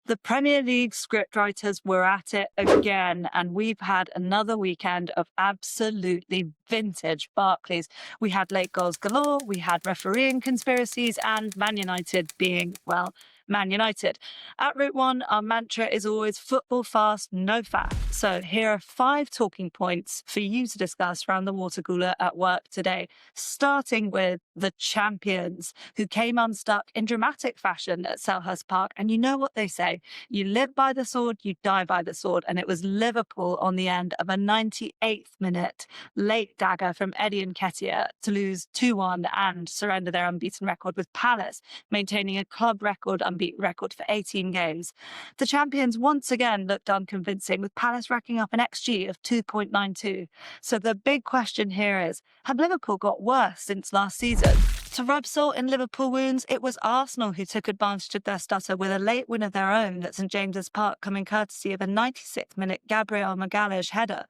The Premier League scriptwriters were at it again, and we've had another weekend of absolutely vintage Barclays. We had late goals galore, we had refereeing conspiracies, and Man United being, well, Man United. At Route One, our mantra is always football fast, no faff. So here are 5 talking points for you to discuss around the water cooler at work today, starting with the champions, who came unstuck in dramatic fashion at Selhurst Park. And you know what they say, you live by the sword, you die by the sword. And it was Liverpool on the end of a 98th minute late dagger from Eddie Nketiah to lose 2-1 and surrender their unbeaten record, with Palace maintaining a club record unbeaten record for 18 games. The champions once again looked unconvincing, with Palace racking up an XG of 2.92. So the big question here is, have Liverpool got worse since last season? To rub salt in Liverpool wounds, it was Arsenal who took advantage of their stutter with a late win of their own at St James's Park, coming courtesy of a 96th minute Gabriel Magalhaes header.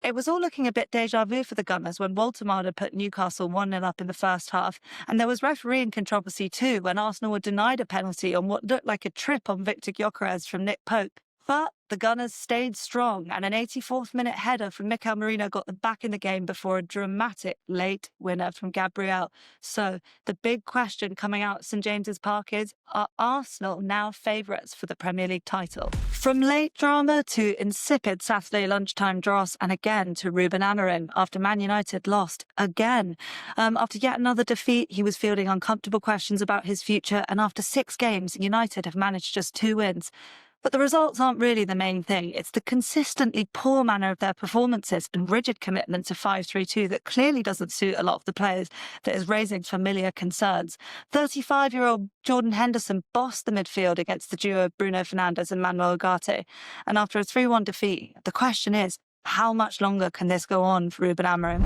It was all looking a bit déjà vu for the Gunners when Waltemada put Newcastle 1-0 up in the first half, and there was refereeing controversy too when Arsenal were denied a penalty on what looked like a trip on Victor Gyökeres from Nick Pope. But the Gunners stayed strong, and an 84th minute header from Mikel Merino got them back in the game before a dramatic late winner from Gabriel. So the big question coming out at St James's Park is, are Arsenal now favourites for the Premier League title? From late drama to insipid Saturday lunchtime dross, and again to Ruben Amorim after Man United lost again. After yet another defeat, he was fielding uncomfortable questions about his future, and after 6 games, United have managed just 2 wins. But the results aren't really the main thing. It's the consistently poor manner of their performances and rigid commitment to 5-3-2 that clearly doesn't suit a lot of the players that is raising familiar concerns. 35-year-old Jordan Henderson bossed the midfield against the duo of Bruno Fernandes and Manuel Ugarte. And after a 3-1 defeat, the question is, how much longer can this go on for Ruben Amorim?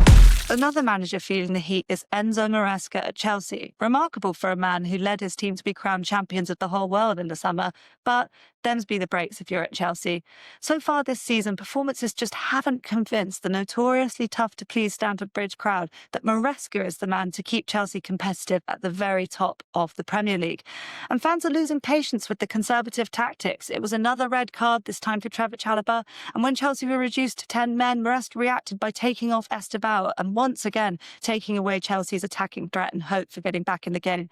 Another manager feeling the heat is Enzo Maresca at Chelsea. Remarkable for a man who led his team to be crowned champions of the whole world in the summer, but them's be the breaks if you're at Chelsea. So far this season, performances just haven't convinced the notoriously tough-to-please Stamford Bridge crowd that Maresca is the man to keep Chelsea competitive at the very top of the Premier League. And fans are losing patience with the conservative tactics. It was another red card, this time for Trevor Chalobah, and when Chelsea were reduced to 10 men, Maresca reacted by taking off Esteban and once again taking away Chelsea's attacking threat and hope for getting back in the game.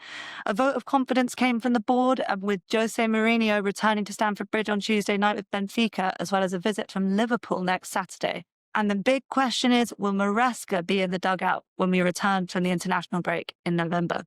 A vote of confidence came from the board, and with Jose Mourinho returning to Stamford Bridge on Tuesday night with Benfica, as well as a visit from Liverpool next Saturday. And the big question is, will Maresca be in the dugout when we return from the international break in November?